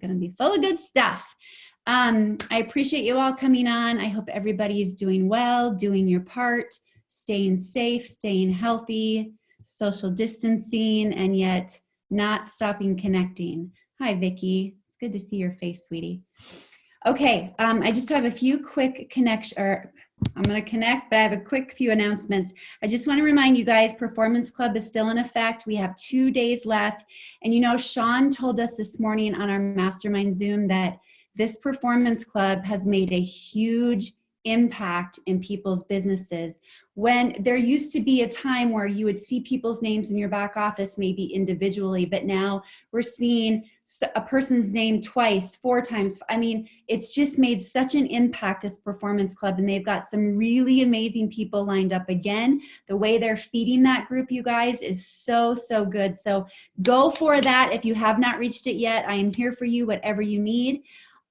going to be full of good stuff. I appreciate you all coming on. I hope everybody is doing well, doing your part, staying safe, staying healthy, social distancing, and yet not stopping connecting. Hi, Vicki. It's good to see your face, sweetie. Okay, I just have a few quick I'm going to connect, but I have a quick few announcements. I just want to remind you guys, Performance Club is still in effect. We have 2 days left. And you know, Sean told us this morning on our mastermind Zoom that this Performance Club has made a huge impact in people's businesses. When there used to be a time where you would see people's names in your back office, maybe individually, but now we're seeing a person's name twice, 4 times. I mean, it's just made such an impact, this Performance Club, and they've got some really amazing people lined up again. The way they're feeding that group, you guys, is so, so good. So go for that. If you have not reached it yet, I am here for you, whatever you need.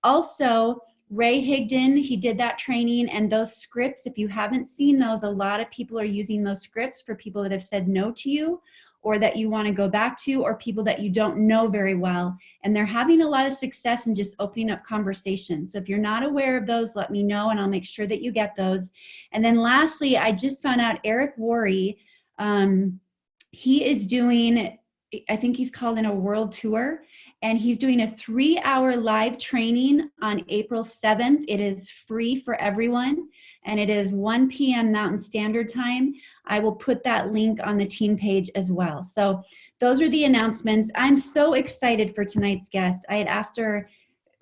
Also, Ray Higdon, he did that training, and those scripts, if you haven't seen those, a lot of people are using those scripts for people that have said no to you, or that you want to go back to, or people that you don't know very well. And they're having a lot of success in just opening up conversations. So if you're not aware of those, let me know and I'll make sure that you get those. And then lastly, I just found out Eric Worre, he is doing, I think he's called in a world tour, and he's doing a 3-hour live training on April 7th. It is free for everyone, and it is 1 p.m. Mountain Standard Time. I will put that link on the team page as well. So those are the announcements. I'm so excited for tonight's guest. I had asked her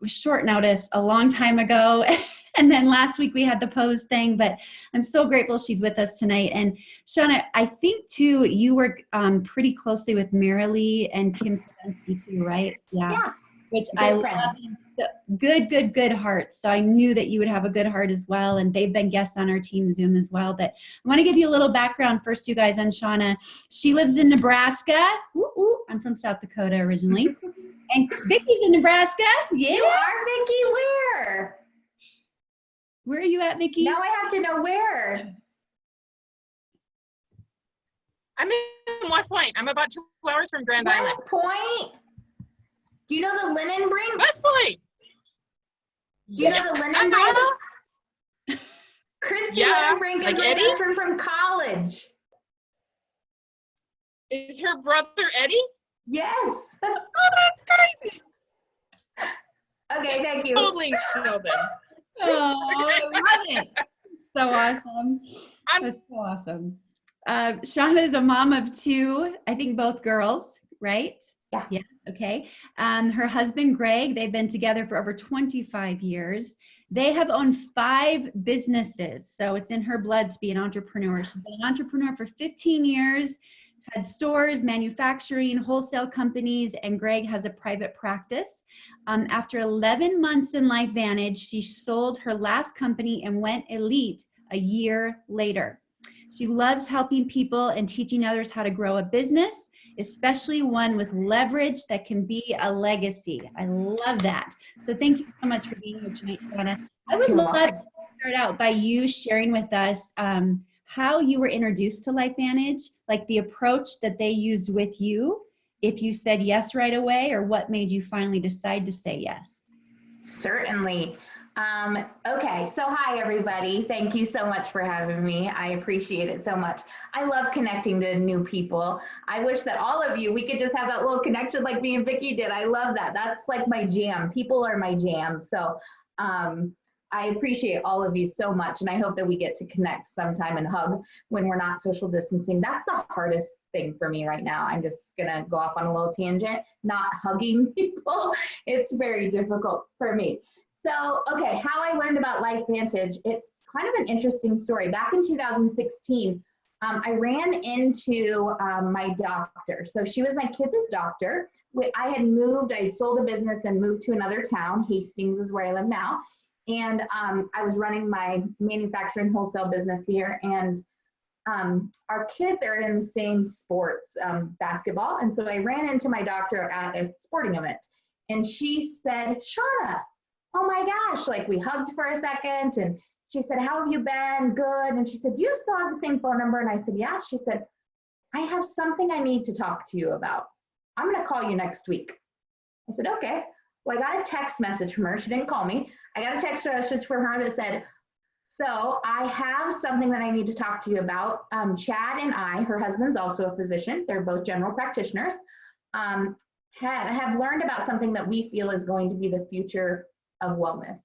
with short notice a long time ago, and then last week we had the pose thing, but I'm so grateful she's with us tonight. And Shauna, I think too, you work pretty closely with Marilee and Kim Kaczynski too, right? Yeah. Which Good I friend. love. So good hearts. So I knew that you would have a good heart as well. And they've been guests on our team Zoom as well. But I want to give you a little background first, you guys, on Shauna. She lives in Nebraska. I'm from South Dakota originally. And Vicki's in Nebraska. Yeah. You are, Vicki? Where? Where are you at, Vicki? Now I have to know where. I'm in West Point. I'm about 2 hours from Grand Island. West Point? Do you know the Linen Brink? West Point. Do you know the Linen Brink? Christy Linen Brink is my best friend from college. Is her brother Eddie? Yes. Oh, that's crazy. Okay, thank you. Totally know them. Oh, I love it. So awesome. That's so awesome. Shauna is a mom of 2, I think both girls, right? Yeah. Okay. Her husband, Greg, they've been together for over 25 years. They have owned 5 businesses. So it's in her blood to be an entrepreneur. She's been an entrepreneur for 15 years, had stores, manufacturing, wholesale companies, and Greg has a private practice. After 11 months in LifeVantage, she sold her last company and went elite a year later. She loves helping people and teaching others how to grow a business, especially one with leverage that can be a legacy. I love that. So thank you so much for being here tonight, Shauna. I would love to start out by you sharing with us how you were introduced to LifeVantage, like the approach that they used with you, if you said yes right away, or what made you finally decide to say yes. Certainly. Okay, so hi everybody. Thank you so much for having me. I appreciate it so much. I love connecting to new people. I wish that all of you, we could just have that little connection like me and Vicki did. I love that. That's like my jam. People are my jam. So I appreciate all of you so much, and I hope that we get to connect sometime and hug when we're not social distancing. That's the hardest thing for me right now. I'm just gonna go off on a little tangent, not hugging people. It's very difficult for me. So, okay, how I learned about LifeVantage, it's kind of an interesting story. Back in 2016, I ran into my doctor. So she was my kids' doctor. I had sold a business and moved to another town. Hastings is where I live now. And I was running my manufacturing wholesale business here. And our kids are in the same sports, basketball. And so I ran into my doctor at a sporting event. And she said, Shauna, oh my gosh, like we hugged for a second. And she said, how have you been? Good. And she said, do you still have the same phone number? And I said, yeah. She said, I have something I need to talk to you about. I'm going to call you next week. I said, okay. Well, I got a text message from her. She didn't call me. I got a text message from her that said, so I have something that I need to talk to you about. Chad and I, her husband's also a physician. They're both general practitioners, have learned about something that we feel is going to be the future of wellness.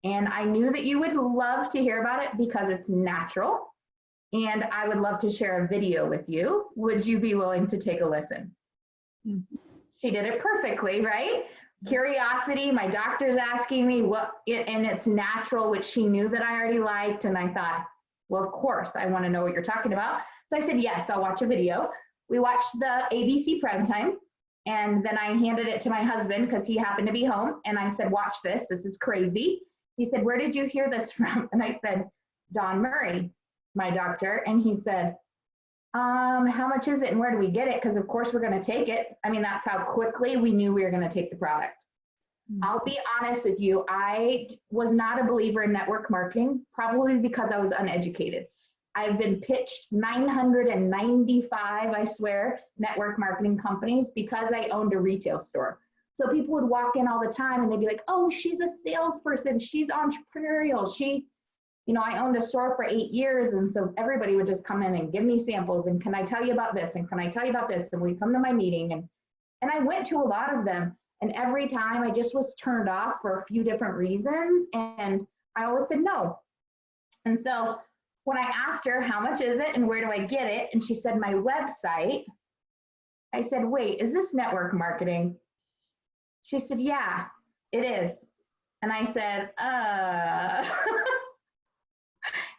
And I knew that you would love to hear about it because it's natural. And I would love to share a video with you. Would you be willing to take a listen? Mm-hmm. She did it perfectly, right? Curiosity, my doctor's asking me and it's natural, which she knew that I already liked. And I thought, well, of course, I want to know what you're talking about. So I said, yes, I'll watch a video. We watched the ABC primetime. And then I handed it to my husband because he happened to be home. And I said, watch this. This is crazy. He said, where did you hear this from? And I said, Don Murray, my doctor. And he said, how much is it and where do we get it? Because of course we're going to take it. I mean, that's how quickly we knew we were going to take the product. Mm-hmm. I'll be honest with you. I was not a believer in network marketing, probably because I was uneducated. I've been pitched 995, I swear, network marketing companies because I owned a retail store. So people would walk in all the time and they'd be like, oh, she's a salesperson. She's entrepreneurial. I owned a store for 8 years. And so everybody would just come in and give me samples. And can I tell you about this? And can I tell you about this? And we come to my meeting. And I went to a lot of them. And every time I just was turned off for a few different reasons. And I always said no. And so when I asked her, how much is it and where do I get it? And she said, my website. I said, wait, is this network marketing? She said, yeah, it is. And I said,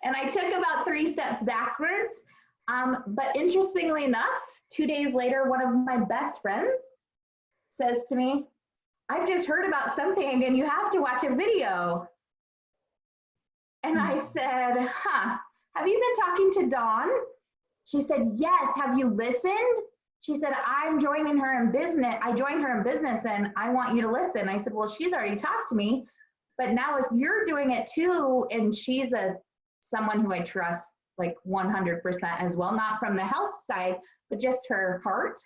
And I took about 3 steps backwards. But interestingly enough, 2 days later, one of my best friends says to me, I've just heard about something and you have to watch a video. And I said, have you been talking to Dawn? She said, yes, have you listened? She said, I'm joining her in business. I joined her in business and I want you to listen. I said, well, she's already talked to me, but now if you're doing it too, and she's someone who I trust like 100% as well, not from the health side, but just her heart,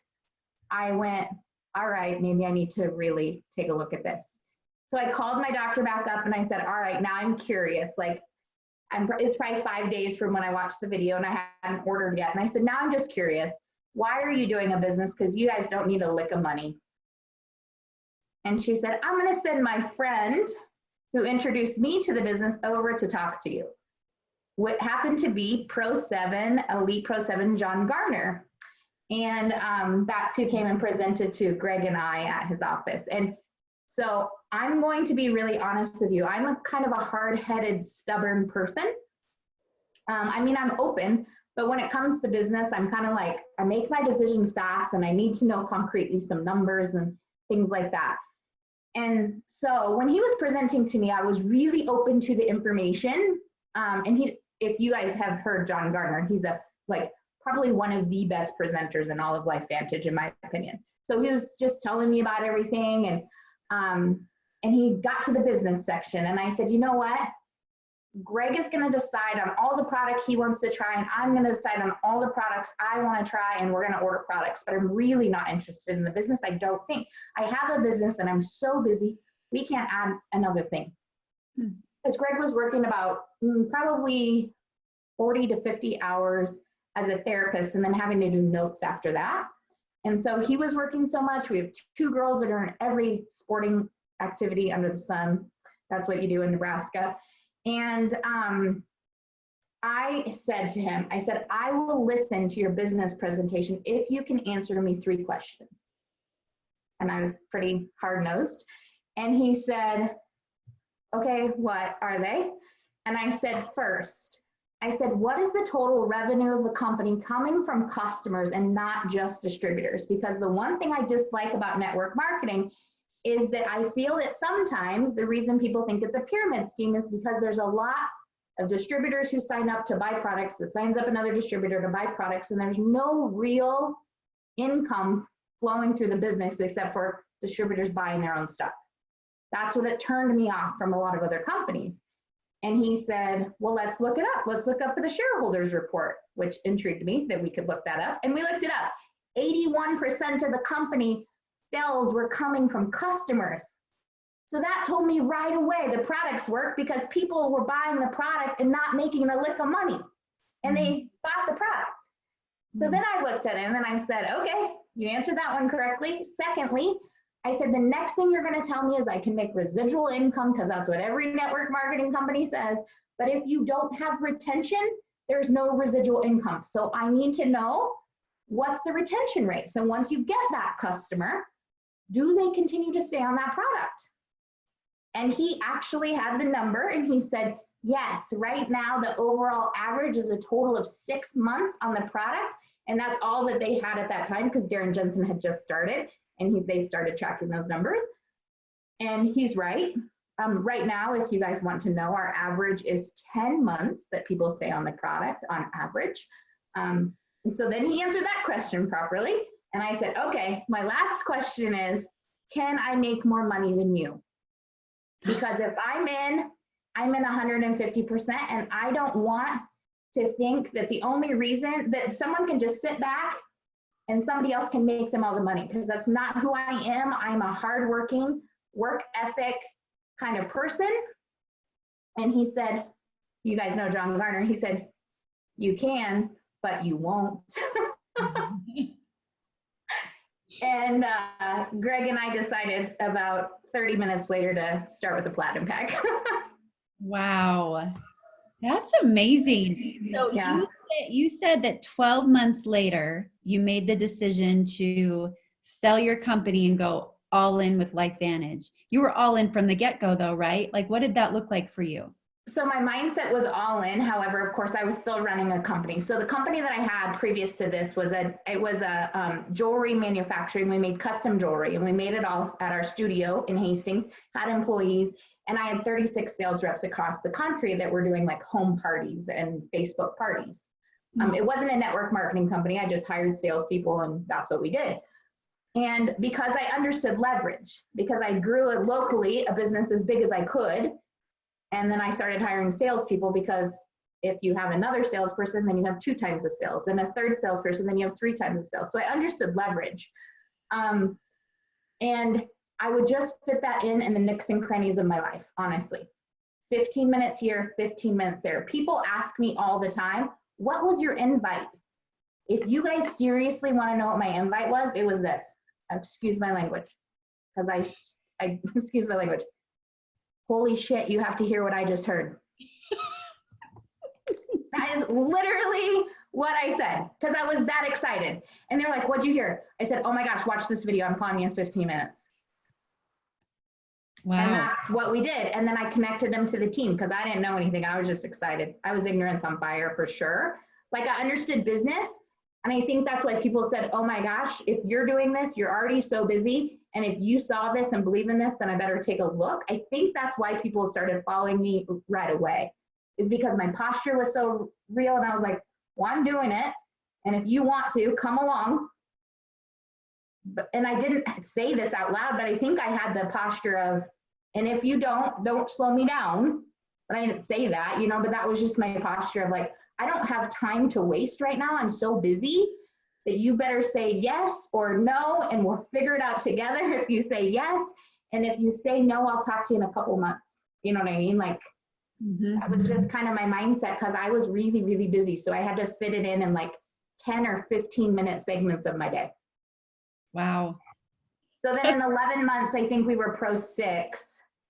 I went, all right, maybe I need to really take a look at this. So I called my doctor back up and I said, all right, now I'm curious. Like, it's probably 5 days from when I watched the video and I hadn't ordered yet. And I said, now I'm just curious. Why are you doing a business? Because you guys don't need a lick of money. And she said, I'm going to send my friend who introduced me to the business over to talk to you. What happened to be Pro 7, Elite Pro 7, John Garner. And that's who came and presented to Greg and I at his office. And so I'm going to be really honest with you. I'm a kind of a hard-headed, stubborn person. I'm open, but when it comes to business, I'm kind of like, I make my decisions fast and I need to know concretely some numbers and things like that. And so when he was presenting to me, I was really open to the information. If you guys have heard John Gardner, he's probably one of the best presenters in all of LifeVantage, in my opinion. So he was just telling me about everything, and he got to the business section, and I said, you know what? Greg is going to decide on all the product he wants to try, and I'm going to decide on all the products I want to try, and we're going to order products, but I'm really not interested in the business. I don't think. I have a business, and I'm so busy, we can't add another thing. Because Greg was working about probably 40 to 50 hours as a therapist and then having to do notes after that. And so he was working so much. We have 2 girls that are in every sporting activity under the sun. That's what you do in Nebraska. And I said to him, I said, I will listen to your business presentation if you can answer me 3 questions. And I was pretty hard-nosed. And he said, okay, what are they? And I said, first, I said, what is the total revenue of the company coming from customers and not just distributors? Because the one thing I dislike about network marketing is that I feel that sometimes the reason people think it's a pyramid scheme is because there's a lot of distributors who sign up to buy products, that signs up another distributor to buy products, and there's no real income flowing through the business except for distributors buying their own stuff. That's what it turned me off from a lot of other companies. And he said, well, let's look it up. Let's look up the shareholders report, which intrigued me that we could look that up. And we looked it up. 81% of the company sales were coming from customers. So that told me right away the products work because people were buying the product and not making a lick of money. And they bought the product. So then I looked at him and I said, okay, you answered that one correctly. Secondly, I said, the next thing you're going to tell me is I can make residual income because that's what every network marketing company says. But if you don't have retention, there's no residual income. So I need to know what's the retention rate. So once you get that customer, do they continue to stay on that product? And he actually had the number and he said, yes, right now the overall average is a total of 6 months on the product. And that's all that they had at that time because Darren Jensen had just started and they started tracking those numbers. And he's right. Right now, if you guys want to know, our average is 10 months that people stay on the product on average. And so then he answered that question properly. And I said, okay, my last question is, can I make more money than you? Because if I'm in 150%, and I don't want to think that the only reason that someone can just sit back and somebody else can make them all the money, because that's not who I am. I'm a hardworking, work ethic kind of person. And he said, you guys know John Garner, he said, you can, but you won't. And Greg and I decided about 30 minutes later to start with the platinum pack. Wow. That's amazing. So Yeah. you said that 12 months later, you made the decision to sell your company and go all in with LifeVantage. You were all in from the get-go though, right? Like, what did that look like for you? So my mindset was all in. However, of course, I was still running a company. So the company that I had previous to this was a jewelry manufacturing. We made custom jewelry and we made it all at our studio in Hastings, had employees, and I had 36 sales reps across the country that were doing like home parties and Facebook parties. It wasn't a network marketing company. I just hired salespeople and that's what we did. And because I understood leverage, because I grew locally a business as big as I could, and then I started hiring salespeople because if you have another salesperson, then you have 2 times the sales, and a third salesperson, then you have 3 times the sales. So I understood leverage. And I would just fit that in the nooks and crannies of my life, honestly. 15 minutes here, 15 minutes there. People ask me all the time, what was your invite? If you guys seriously want to know what my invite was, it was this. Excuse my language, because I excuse my language. Holy shit, you have to hear what I just heard. That is literally what I said, because I was that excited. And they're like, what'd you hear? I said, oh my gosh, watch this video. I'm calling you in 15 minutes. Wow. And that's what we did. And then I connected them to the team because I didn't know anything. I was just excited. I was ignorance on fire for sure. Like I understood business. And I think that's why people said, oh my gosh, if you're doing this, you're already so busy. And if you saw this and believe in this, then I better take a look. I think that's why people started following me right away, is because my posture was so real. And I was like, well, I'm doing it. And if you want to, come along. And I didn't say this out loud, but I think I had the posture of, and if you don't slow me down. But I didn't say that, but that was just my posture of like, I don't have time to waste right now. I'm so busy that you better say yes or no, and we'll figure it out together if you say yes. And if you say no, I'll talk to you in a couple months. You know what I mean? Like, that was just kind of my mindset because I was really, really busy. So I had to fit it in like 10 or 15 minute segments of my day. Wow. So then in 11 months, I think we were pro 6.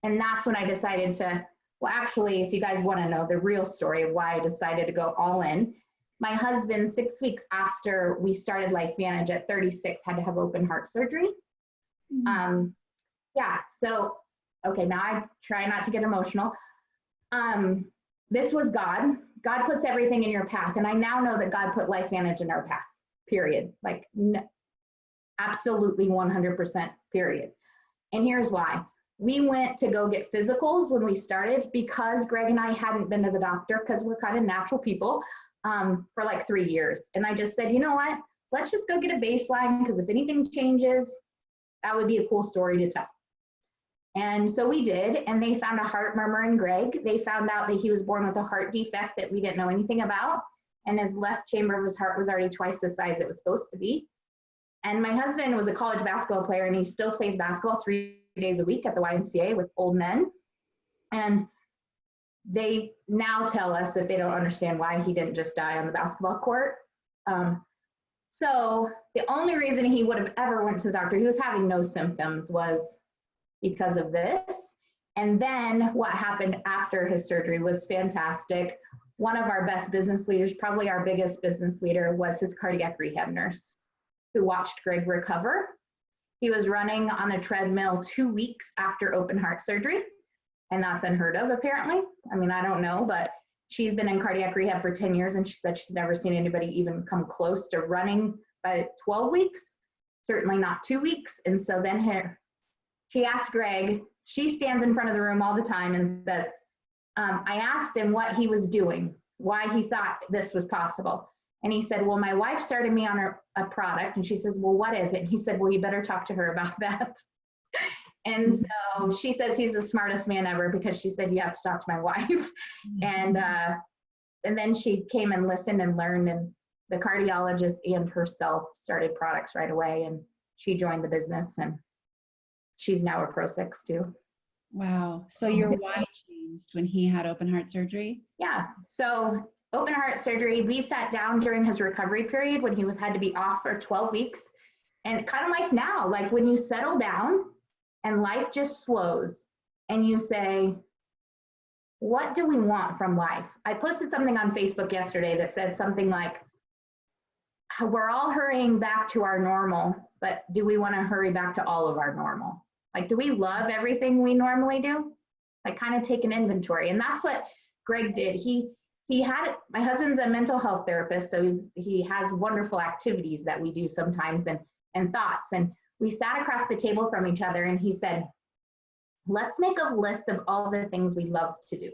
And that's when I decided to, well, actually, if you guys want to know the real story of why I decided to go all in, my husband, 6 weeks after we started LifeVantage at 36, had to have open heart surgery. Yeah, so, okay, now I try not to get emotional. This was God. God puts everything in your path. And I now know that God put LifeVantage in our path, period. Like, absolutely 100%, period. And here's why. We went to go get physicals when we started because Greg and I hadn't been to the doctor because we're kind of natural people for like 3 years. And I just said, you know what, let's just go get a baseline because if anything changes, that would be a cool story to tell. And so we did, and they found a heart murmur in Greg. They found out that he was born with a heart defect that we didn't know anything about. And his left chamber of his heart was already twice the size it was supposed to be. And my husband was a college basketball player and he still plays basketball 3 days a week at the YMCA with old men. And they now tell us that they don't understand why he didn't just die on the basketball court. So the only reason he would have ever went to the doctor, he was having no symptoms, was because of this. And then what happened after his surgery was fantastic. One of our best business leaders, probably our biggest business leader, was his cardiac rehab nurse who watched Greg recover. He was running on the treadmill 2 weeks after open heart surgery, and that's unheard of apparently. I mean, I don't know, but she's been in cardiac rehab for 10 years and she said she's never seen anybody even come close to running by 12 weeks, certainly not 2 weeks. And so then she asked Greg, she stands in front of the room all the time and says, I asked him what he was doing, why he thought this was possible. And he said, well, my wife started me on a product. And she says, well, what is it? And he said, well, you better talk to her about that. And so she says he's the smartest man ever because she said, you have to talk to my wife. And then she came and listened and learned, and the cardiologist and herself started products right away. And she joined the business and she's now a Pro 6 too. Wow. So your why changed when he had open heart surgery? Yeah. So open heart surgery, we sat down during his recovery period when he had to be off for 12 weeks. And kind of like now, like when you settle down and life just slows and you say, what do we want from life? I posted something on Facebook yesterday that said something like, we're all hurrying back to our normal, but do we want to hurry back to all of our normal? Like, do we love everything we normally do? Like, kind of take an inventory. And that's what Greg did. He had, my husband's a mental health therapist, so he has wonderful activities that we do sometimes and thoughts. And we sat across the table from each other and he said, let's make a list of all the things we love to do.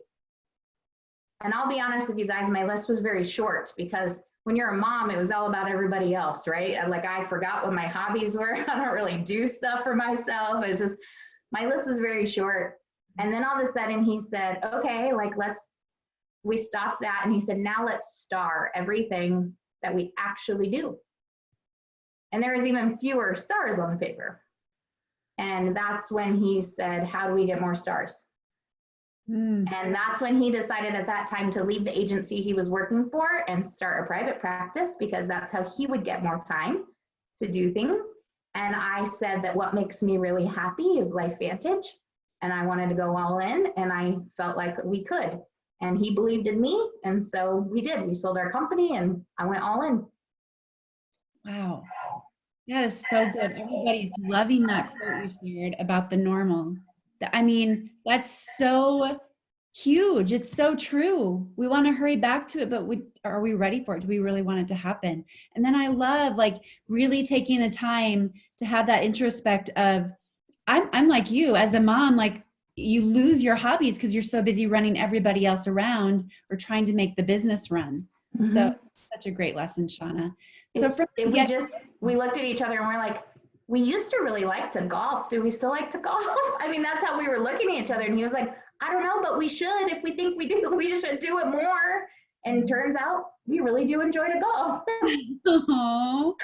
And I'll be honest with you guys, my list was very short because when you're a mom, it was all about everybody else, right? Like I forgot what my hobbies were. I don't really do stuff for myself. It's just, my list was very short. And then all of a sudden he said, okay, like we stopped that. And he said, now let's star everything that we actually do. And there was even fewer stars on the paper. And that's when he said, how do we get more stars? And that's when he decided at that time to leave the agency he was working for and start a private practice, because that's how he would get more time to do things. And I said that what makes me really happy is LifeVantage. And I wanted to go all in, and I felt like we could. And he believed in me. And so we did. We sold our company and I went all in. Wow. That is so good. Everybody's loving that quote you shared about the normal. I mean, that's so huge. It's so true. We want to hurry back to it, but are we ready for it? Do we really want it to happen? And then I love like really taking the time to have that introspect of, I'm like you as a mom, like you lose your hobbies because you're so busy running everybody else around or trying to make the business run. Mm-hmm. So such a great lesson, Shauna. So we looked at each other and we're like, we used to really like to golf. Do we still like to golf? I mean, that's how we were looking at each other. And he was like, I don't know, but we should. If we think we do, we should do it more. And turns out we really do enjoy to golf. Oh,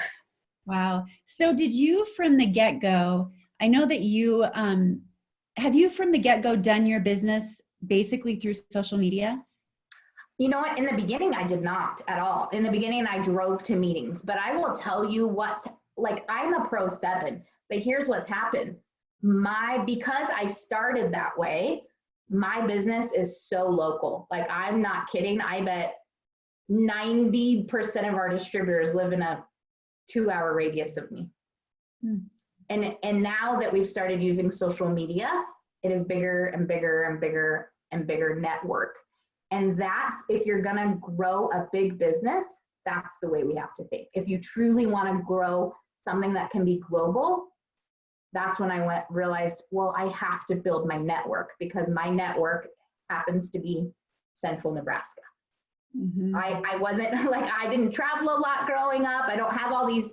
wow. So did you from the get-go, I know that you, have you from the get-go done your business basically through social media? You know what? In the beginning, I did not at all. In the beginning, I drove to meetings. But I will tell you what, like I'm a Pro 7, but here's what's happened. Because I started that way, my business is so local. Like I'm not kidding. I bet 90% of our distributors live in a 2-hour radius of me. And now that we've started using social media, it is bigger and bigger and bigger and bigger network. And that's, if you're gonna grow a big business, that's the way we have to think. If you truly wanna grow something that can be global, that's when I realized, well, I have to build my network, because my network happens to be Central Nebraska. Mm-hmm. I wasn't like, I didn't travel a lot growing up. I don't have all these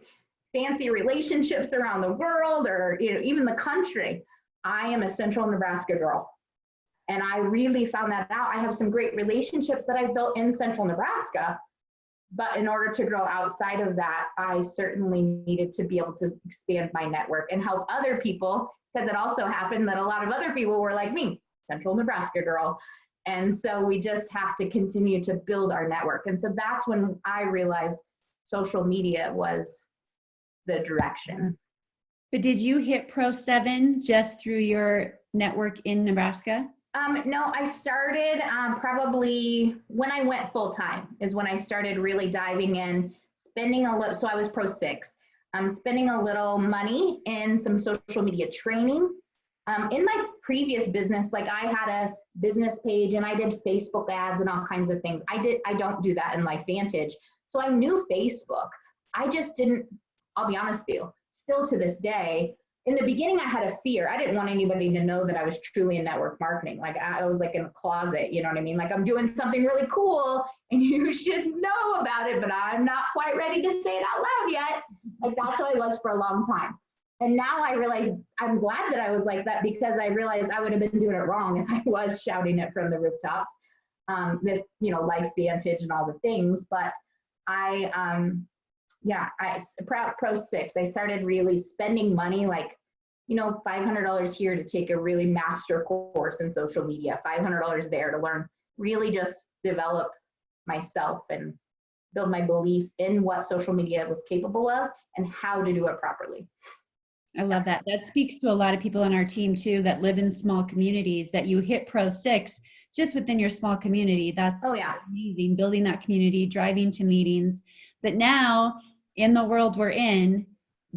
fancy relationships around the world or even the country. I am a Central Nebraska girl. And I really found that out. I have some great relationships that I've built in Central Nebraska, but in order to grow outside of that, I certainly needed to be able to expand my network and help other people because it also happened that a lot of other people were like me, Central Nebraska girl. And so we just have to continue to build our network. And so that's when I realized social media was the direction. But did you hit Pro 7 just through your network in Nebraska? No, I started probably when I went full time is when I started really diving in, spending a little. So I was Pro 6. Spending a little money in some social media training. In my previous business, like I had a business page and I did Facebook ads and all kinds of things. I don't do that in LifeVantage. So I knew Facebook. I just didn't, I'll be honest with you, still to this day, in the beginning, I had a fear. I didn't want anybody to know that I was truly in network marketing. Like I was like in a closet, you know what I mean? Like I'm doing something really cool and you should know about it, but I'm not quite ready to say it out loud yet. Like that's how I was for a long time. And now I realize I'm glad that I was like that, because I realized I would have been doing it wrong if I was shouting it from the rooftops, that, you know, LifeVantage and all the things. But Pro 6, I started really spending money, like, you know, $500 here to take a really master course in social media, $500 there to learn, really just develop myself and build my belief in what social media was capable of and how to do it properly. I love that. That speaks to a lot of people in our team too that live in small communities, that you hit Pro 6 just within your small community. That's amazing, building that community, driving to meetings. But now in the world we're in,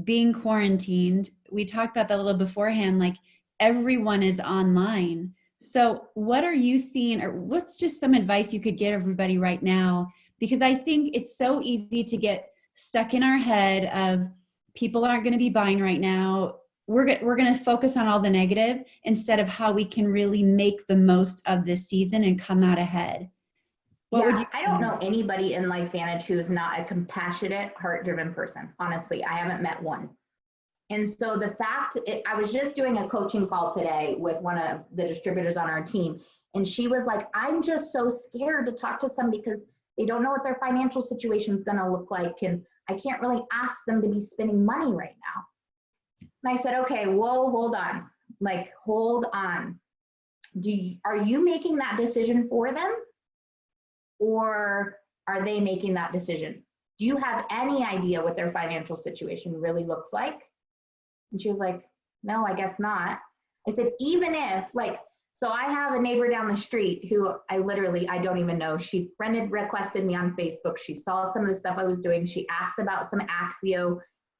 being quarantined, we talked about that a little beforehand, like everyone is online. So what are you seeing, or what's just some advice you could give everybody right now? Because I think it's so easy to get stuck in our head of people aren't going to be buying right now. We're going to focus on all the negative instead of how we can really make the most of this season and come out ahead. I don't know anybody in LifeVantage who's not a compassionate, heart-driven person. Honestly, I haven't met one. And so the fact, I was just doing a coaching call today with one of the distributors on our team, and she was like, I'm just so scared to talk to somebody because they don't know what their financial situation is going to look like, and I can't really ask them to be spending money right now. And I said, okay, whoa, hold on. Like, hold on. Are you making that decision for them? Or are they making that decision? Do you have any idea what their financial situation really looks like? And she was like, no, I guess not. I said, even if, like, so I have a neighbor down the street who I don't even know. She requested me on Facebook. She saw some of the stuff I was doing. She asked about some Axio,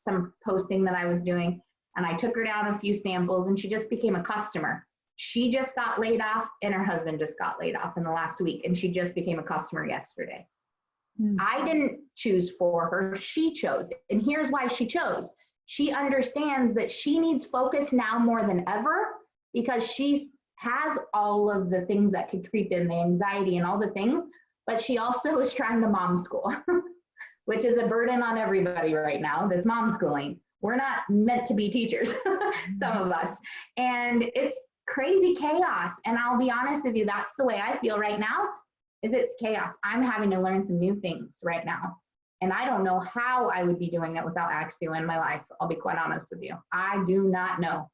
some posting that I was doing. And I took her down a few samples and she just became a customer. She just got laid off and her husband just got laid off in the last week. And she just became a customer yesterday. I didn't choose for her. She chose. And here's why she chose. She understands that she needs focus now more than ever because she has all of the things that could creep in, the anxiety and all the things, but she also is trying to mom school, which is a burden on everybody right now that's mom schooling. We're not meant to be teachers, some of us. And it's crazy chaos. And I'll be honest with you, that's the way I feel right now, is it's chaos. I'm having to learn some new things right now. And I don't know how I would be doing it without Axio in my life. I'll be quite honest with you. I do not know.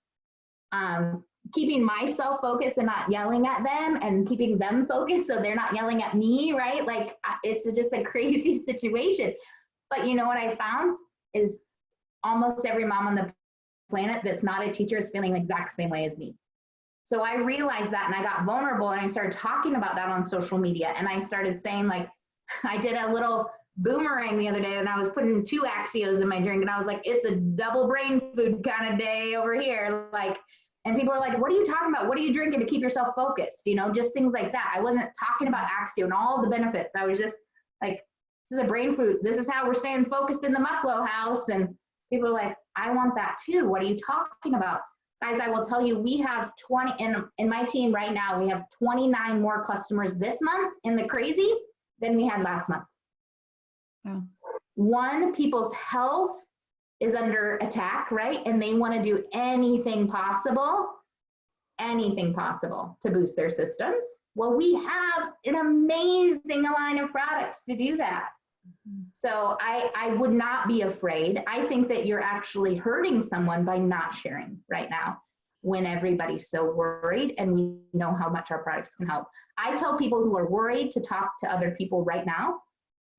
Keeping myself focused and not yelling at them and keeping them focused so they're not yelling at me, right? Like it's just a crazy situation. But you know what I found is almost every mom on the planet that's not a teacher is feeling the exact same way as me. So I realized that and I got vulnerable and I started talking about that on social media. And I started saying, like, I did a little boomerang the other day and I was putting 2 Axios in my drink and I was like, it's a double brain food kind of day over here. Like, and people are like, what are you talking about? What are you drinking to keep yourself focused? You know, just things like that. I wasn't talking about Axio and all the benefits. I was just like, this is a brain food. This is how we're staying focused in the Mucklow house. And people are like, I want that too. What are you talking about? Guys, I will tell you, we have 20, in my team right now, we have 29 more customers this month in the crazy than we had last month. Wow. One, people's health is under attack, right? And they want to do anything possible to boost their systems. Well, we have an amazing line of products to do that. So I would not be afraid. I think that you're actually hurting someone by not sharing right now. when everybody's so worried and we know how much our products can help. I tell people who are worried to talk to other people right now,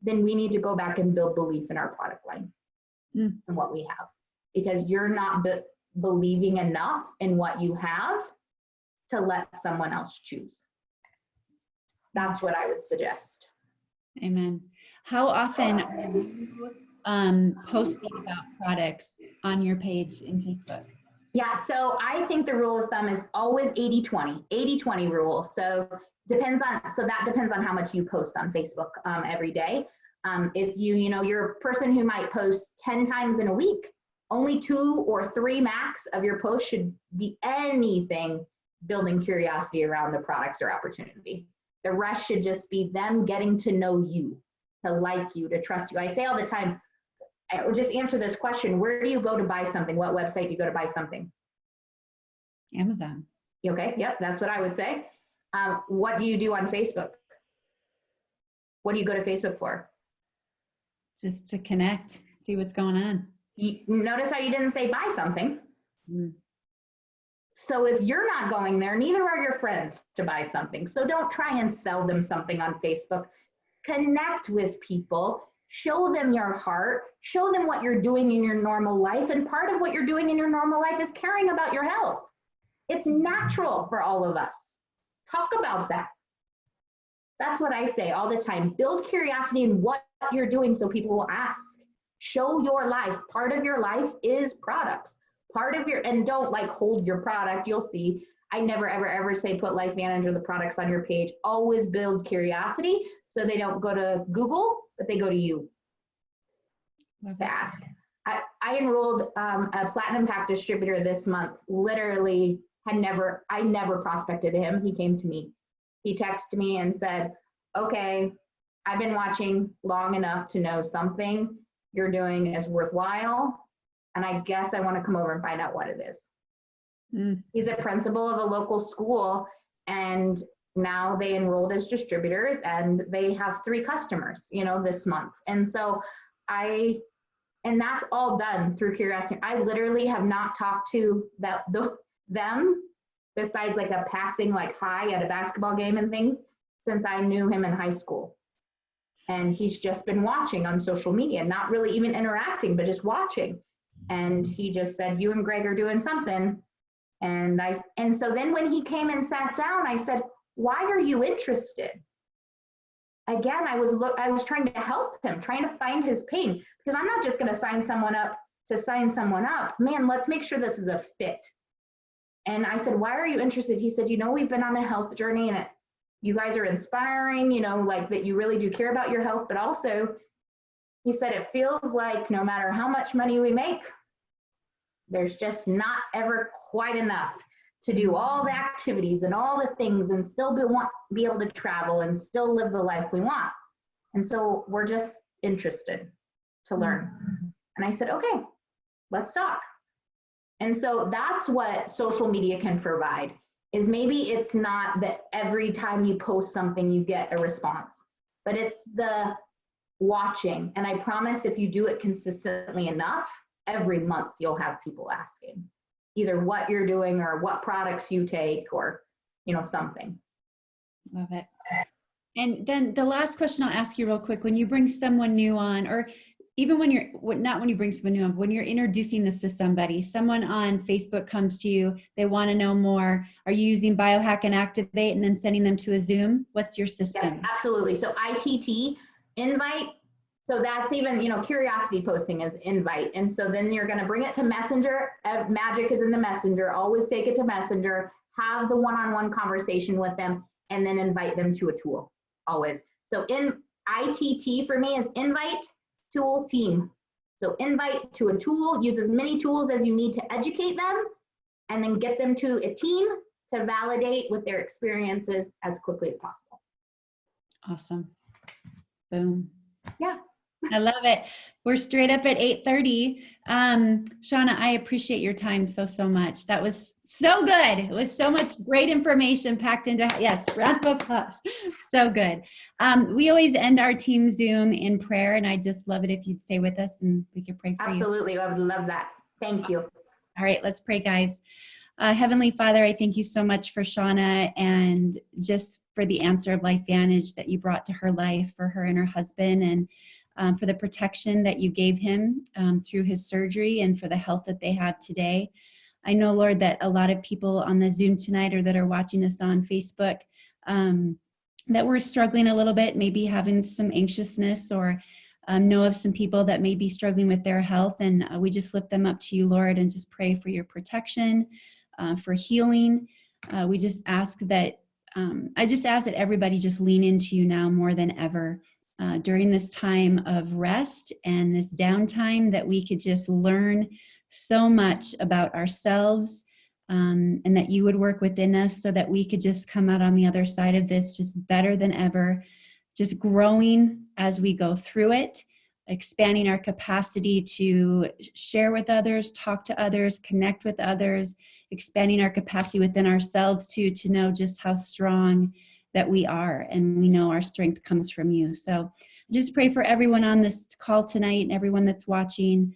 then we need to go back and build belief in our product line and what we have, because you're not believing enough in what you have to let someone else choose. That's what I would suggest. Amen. How often are you posting about products on your page in Facebook? Yeah, so I think the rule of thumb is always 80-20, 80-20 rule. So that depends on how much you post on Facebook every day. If you're a person who might post 10 times in a week, only 2 or 3 max of your posts should be anything building curiosity around the products or opportunity. The rest should just be them getting to know you, to like you, to trust you. I say all the time, I will just answer this question: where do you go to buy something? What website do you go to buy something? Amazon. Okay, yep, that's what I would say. What do you do on Facebook? What do you go to Facebook for? Just to connect, see what's going on. You notice how you didn't say buy something. So if you're not going there, neither are your friends to buy something. So don't try and sell them something on Facebook. Connect with people, show them your heart, show them what you're doing in your normal life. And part of what you're doing in your normal life is caring about your health. It's natural for all of us. Talk about that. That's what I say all the time. Build curiosity in what you're doing so people will ask. Show your life. Part of your life is products. And don't like hold your product. You'll see, I never, ever say put Life Manager, the products on your page. Always build curiosity so they don't go to Google, but they go to you to ask. I enrolled a Platinum Pack distributor this month. Literally, I never prospected to him. He came to me. He texted me and said, okay, I've been watching long enough to know something you're doing is worthwhile, and I guess I want to come over and find out what it is. He's a principal of a local school, and now they enrolled as distributors, and they have 3 customers, this month. And so and that's all done through curiosity. I literally have not talked to them besides like a passing hi at a basketball game and things since I knew him in high school. And he's just been watching on social media, not really even interacting, but just watching. And he just said, you and Greg are doing something. And so then when he came and sat down, I said, why are you interested? Again, I was trying to help him, trying to find his pain, because I'm not just going to sign someone up to sign someone up. Man, let's make sure this is a fit. And I said, why are you interested? He said, we've been on a health journey, and you guys are inspiring, that you really do care about your health. But also, he said, it feels like no matter how much money we make, there's just not ever quite enough to do all the activities and all the things and still be able to travel and still live the life we want. And so we're just interested to learn. And I said, okay, let's talk. And so that's what social media can provide, is maybe it's not that every time you post something you get a response, but it's the watching. And I promise if you do it consistently enough, every month you'll have people asking either what you're doing or what products you take or, something. Love it. And then the last question I'll ask you real quick, when you bring someone new on, or even not when you bring someone new on, when you're introducing this to somebody, someone on Facebook comes to you, they want to know more. Are you using Biohack and Activate and then sending them to a Zoom? What's your system? Yeah, absolutely. So ITT, invite. So that's even, curiosity posting is invite. And so then you're going to bring it to Messenger. Magic is in the Messenger. Always take it to Messenger. Have the one-on-one conversation with them and then invite them to a tool. Always. So in ITT for me is invite, tool, team. So invite to a tool, use as many tools as you need to educate them, and then get them to a team to validate with their experiences as quickly as possible. Awesome. Boom. Yeah. I love it. We're straight up at 8:30. Shauna, I appreciate your time so much. That was so good. It was so much great information packed into, yes, round of applause. So good. We always end our team Zoom in prayer, and I just love it if you'd stay with us and we could pray for you. Absolutely. I would love that. Thank you. All right, let's pray, guys. Heavenly Father, I thank you so much for Shauna and just for the Answer of Life Vantage that you brought to her life, for her and her husband, and for the protection that you gave him through his surgery and for the health that they have today. I know, Lord, that a lot of people on the Zoom tonight or that are watching us on Facebook that we're struggling a little bit, maybe having some anxiousness, or know of some people that may be struggling with their health. And we just lift them up to you, Lord, and just pray for your protection, for healing. We just ask that, I just ask that everybody just lean into you now more than ever during this time of rest and this downtime, that we could just learn so much about ourselves, and that you would work within us so that we could just come out on the other side of this just better than ever, just growing as we go through it, expanding our capacity to share with others, talk to others, connect with others, expanding our capacity within ourselves to know just how strong that we are, and we know our strength comes from you. So just pray for everyone on this call tonight and everyone that's watching.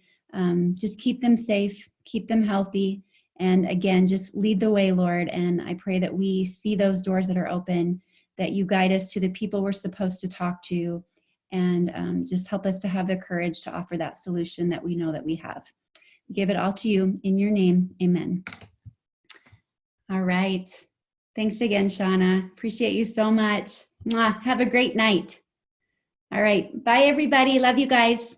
Just keep them safe, keep them healthy, and again, just lead the way, Lord. And I pray that we see those doors that are open, that you guide us to the people we're supposed to talk to, and just help us to have the courage to offer that solution that we know that we have. Give it all to you in your name. Amen. All right. Thanks again, Shauna. Appreciate you so much. Mwah. Have a great night. All right. Bye, everybody. Love you guys.